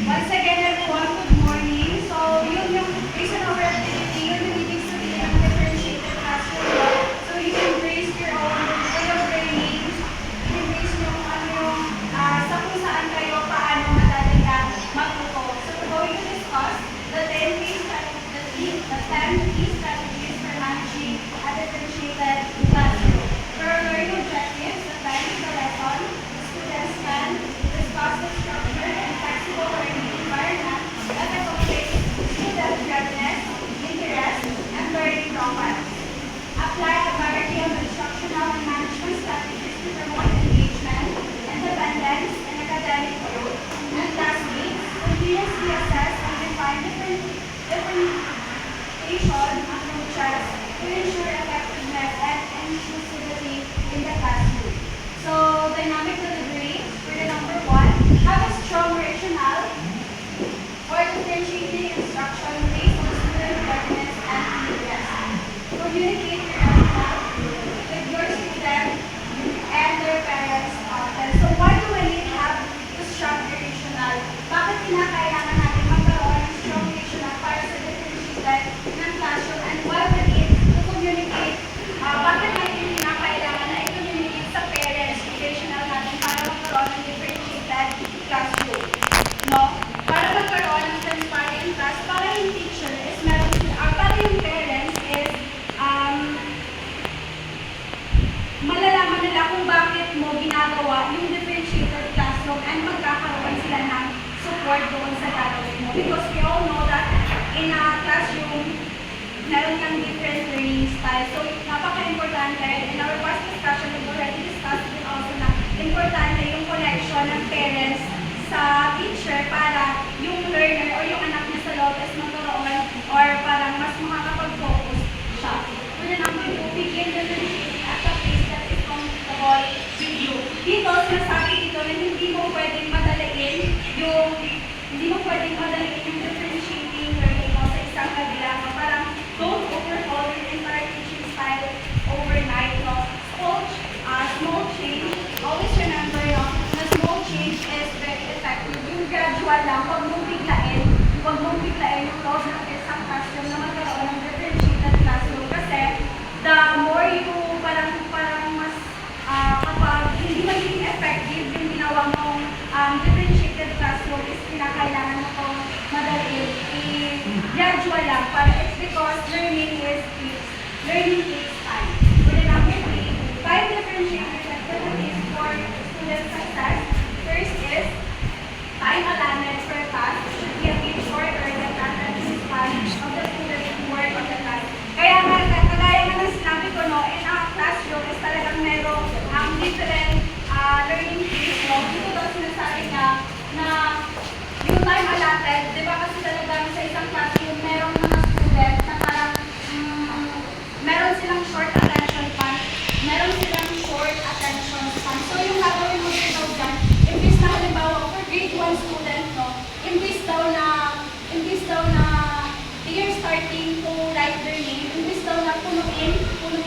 Once again, everyone, good morning. So, yung based on our activity, yun yung ibig sabihin ng differentiated classroom law. So, you can base your own way of learning. You can base yung sa kung saan kayo paano madali matuto. So, we're going to discuss the 10 key strategies, the 10 key strategies for managing a differentiated classroom. For our learning objectives, the time of the lesson, the students can discuss the structure and flexible learning environment that accommodates student readiness, interest, and learning profiles. Apply a variety of instructional and management strategies to promote engagement, independence, and academic growth. And lastly, continuously assess and refine differentiation approaches to ensure effectiveness and inclusivity in the classroom. So, dynamic delivery for the number one, have a strong rationale or differentiating instruction based on student readiness and interest. Communicate your rationale with your student and their parents often. So, why do we need to have the strong rationale? Bakit kinakailangan natin magkaroon ng strong rationale para sa differentiated ng classroom, and why we need to communicate? Bakit natin kinakailangan na i-communicate sa parents yung rationale natin para magkaroon ng differentiated classroom? No? Para magkaroon ng transparent class, para yung teacher is meron sila, para yung parents is malalaman nila kung bakit mo ginagawa yung differentiated classroom and magkakaroon sila ng support doon sa gagawin mo. Because we all know that in a classroom, meron kang different learning style. So, napaka-importante. In our past discussion, we've already discussed it also na importante yung connection ng parents sa teacher para yung learner or yung anak niya sa loob is magkaroon or parang mas makakapag-focus siya. For the number two, begin differentiating at a pace that is comfortable with you. Dito, sinasabi dito na hindi mo pwedeng madalain yung differentiating learning mo sa isang kabilang. Parang don't overhaul your entire teaching style overnight. No? Small change, always remember na small change is very effective. Yung gradual lang, huwag mong biglain yung load ng isang classroom na magkaroon ng differentiated classroom. Kasi the more you parang mas kapag hindi magiging effective yung ginawa mong differentiated classroom is kinakailangan mo itong madaliin. Gradual lang. Para it's because learning takes time. For the number three, 5 differentiated activities for student success. First is time allotted per class should be a bit shorter than the attendance span of the students who work on the class. Kaya nga, kagaya nga ng sinabi ko, no, in a classroom is talagang merong different learning phase. No? Dito daw sinasabi nga na yung time allotted, di ba kasi talagang sa isang classroom, merong mga students na parang meron silang short attention span. So yung gagawin mo dito dyan, imbis na halimbawa for grade 1 student, no, imbis daw na they are starting to write their name, imbis daw na punuin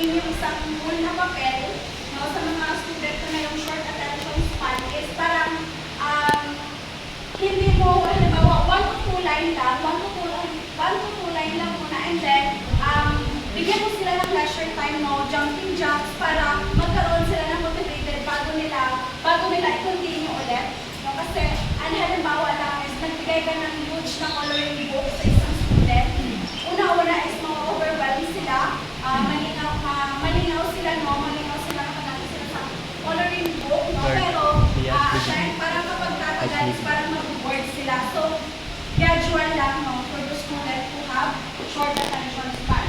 yung isang full na papel, no, sa mga student na mayroong short attention span is parang hindi mo halimbawa 1 to 2 line lang muna, and then bigyan mo sila ng leisure time, no, jumping jumps para magkaroon sila ng motivated bago nila i-continue ulit. No? Kasi, halimbawa lang is nagbigay ka ng huge na coloring book sa isang student. Una-una is ma-overwhelm sila, malinaw sila nakatapos sila sa coloring book, no? Pero, parang kapag tatagal is parang mag-board sila. So, gradual lang, no, for the student who have short attention span.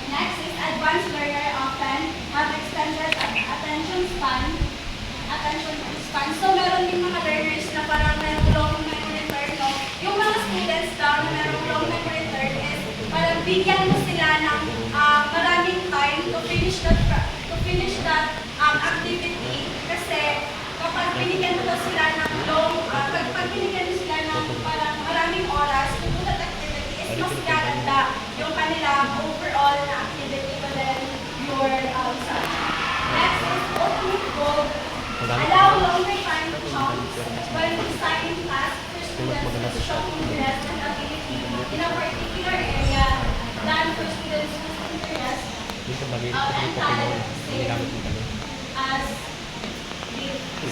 Next is advanced learner often have extended attention span. So, meron din mga learners na parang merong long memory term, no? Yung mga students daw na merong long memory term is parang bigyan mo sila ng maraming time to finish that activity. Kasi kapag binigyan mo sila ng pag binigyan mo sila ng parang maraming oras to do that activity is mas gaganda yung kanilang overall na activity within your subject. Next is ultimate goal. Allow longer time chunks when designing class for students to show interest and ability in a particular area than for students whose interest Dito maliit ko and yung talent Pokemon. is Hindi same gamit mo kami. as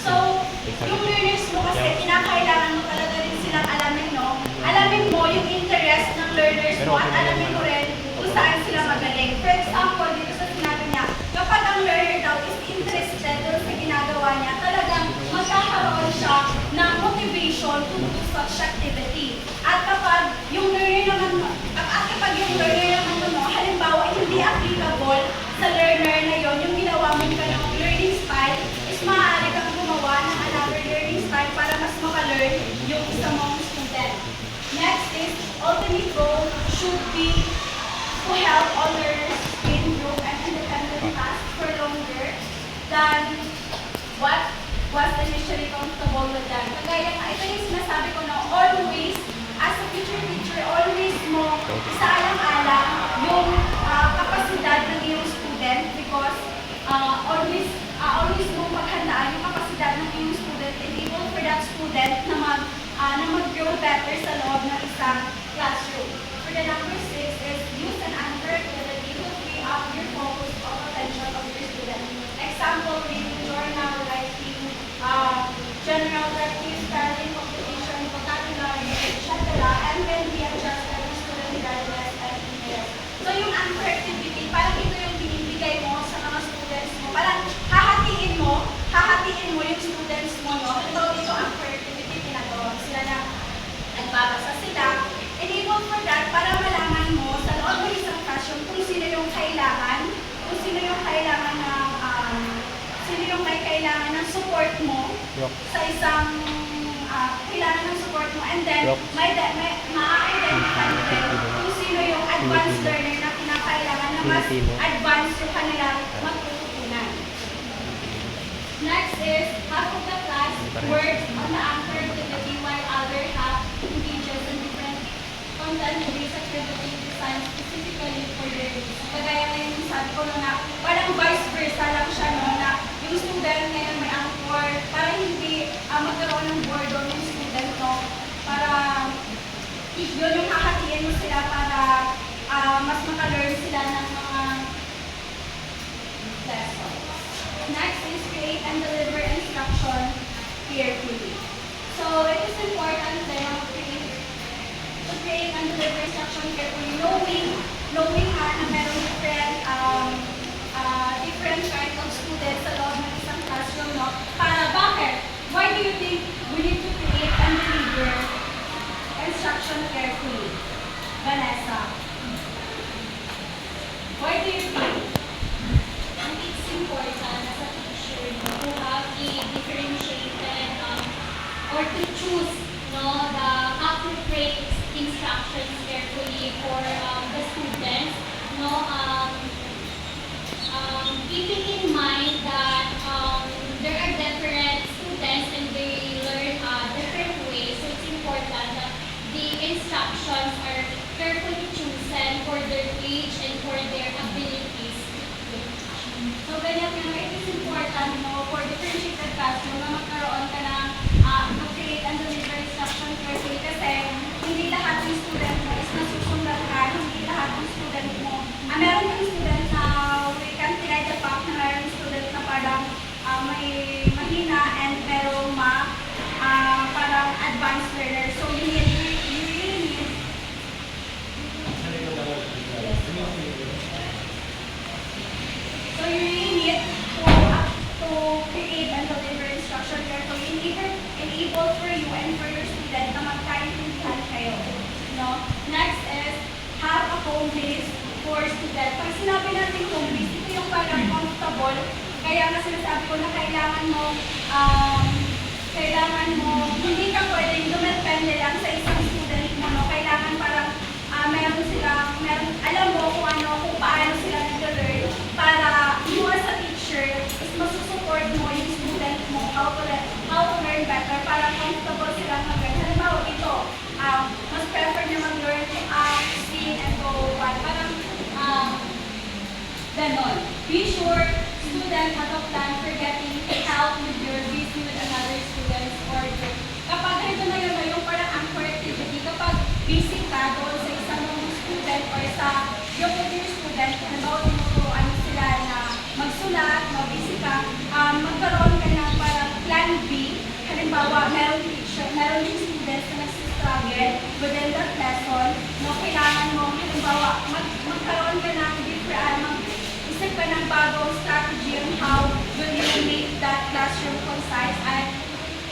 so, yung learners mo kasi kinakailangan mo talaga rin silang alamin, no? Alamin mo yung interest ng learners mo at alamin mo rin kung saan sila magaling. For example, dito sa sinabi niya, kapag ang learner daw is interested doon sa ginagawa niya, talagang magkakaroon siya ng motivation to do such activity. At kapag yung learner naman, halimbawa, hindi applicable sa learner na yon, yung ginawa mong kanyang learning style, is maaari kang gumawa ng another learning style para mas makalearn yung isa mong student. Next is, ultimate goal should be to help all learners in group and independent tasks for longer than what was initially comfortable with them. Kagaya nga, ito yung sinasabi ko na always, as a teacher, always mo isaalang-alang yung kapasidad ng iyong student because always mo paghandaan yung kapasidad ng iyong student, enable for that student na mag-grow better sa loob ng isang classroom. For the number 6 is use an anchor activity to free up your focus or potential of your student. Example, reading journal, writing, general practice, spelling, computation, vocabulary, etc. And can be adjusted to student regardless and interest. So yung anchor activity, parang ito yung binibigay mo sa mga students mo. Parang hahatiin mo yung students mo, no? Ito anchor activity, pinagawa sila na nagbabasa sila. Enable for that, para malaman mo sa loob ng isang classroom kung sino yung kailangan may kailangan ng support mo sa isang kailangan ng support mo, and then ma-identify mo din kung sino yung advanced learner na kinakailangan na mas advanced yung kanilang matututunan. Next is, half of the class works on the anchor activity while other half engages in different content-based activity designed specifically for their needs. Kagaya na yung sabi ko na parang vice versa lang siya, no, na yung student ngayon may anchor para hindi magkaroon ng boredom yung student, no, para yun yung hahatiin mo sila para mas makalearn sila ng mga lessons. Next is create and deliver instruction carefully. So it is important then to create and deliver instruction carefully, knowing na meron different kind of students sa loob ng isang classroom, no? Para bakit? Why do you think we need to create and deliver instruction carefully? Vanessa. Why do you think? And it's important as a teacher to have a differentiated or to choose the appropriate instructions carefully for the students. Keeping in mind that there are different students and they learn different ways, so it's important that the instructions are carefully chosen for their age and for their abilities. So ganyan nga, it is important, no, for differentiated classroom na magkaroon ka ng mag-create and deliver instruction carefully kasi hindi lahat ng student mo is nasusundan ka, hindi lahat ng student mo. Meron yung student na we can try the fact na meron yung student na parang may mahina and merong parang advanced learner. So you really need to create and deliver instruction carefully, enable for you and for your student na magkaintindihan kayo. No? Next is, have a home base for student. Pag sinabi natin home base, ito yung parang comfortable. Kaya nga sinasabi ko na kailangan mo, hindi ka pwedeng dumepende lang sa isang student mo. No? Kailangan parang alam mo kung paano sila nag-learn para you as a teacher is masusupport mo yung student mo how to learn better para comfortable sila mag-learn. Halimbawa ito, mas prefer niya mag-learn to act, sing, and go on. Parang ganon. Be sure student have a plan for getting help with your busy with another students or kapag ito na yun, yung parang halimbawa, meron din students na nagsistruggle within that lesson, no, kailangan mo, halimbawa, magkaroon ka ng different, mag-isip ka ng bagong strategy on how will you make that classroom concise at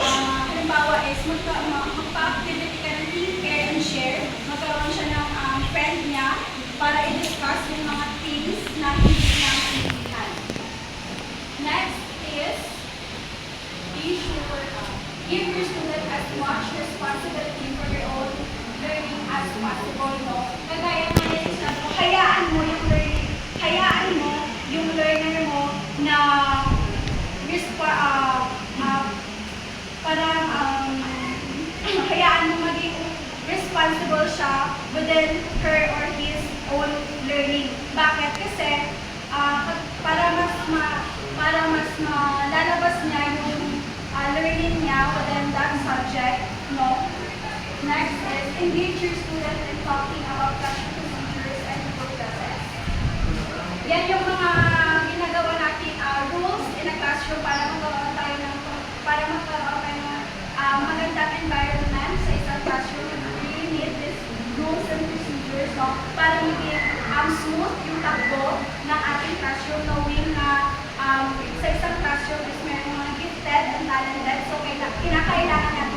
halimbawa is magpa-activity ka ng team care and share, magkaroon siya ng friend niya para i-discuss yung mga things na hindi niya maintindihan. Next is, be sure, give your student as much responsibility for their own learning as possible, no? Kagaya nga nila sabi ko, hayaan mo yung learner mo na hayaan mo maging responsible siya within her or his own learning. Bakit? Kasi para mas malalabas niya yung learning niya within that subject, no? Next is engage your student in talking about classroom procedures and processes. Yan yung mga ginagawa natin rules in a classroom para magkaroon tayo ng magandang environment sa isang classroom. We need these rules and procedures, no? Para maging smooth yung takbo ng ating classroom, knowing na sa isang classroom is meron mga gifted and talented, so kinakailangan natin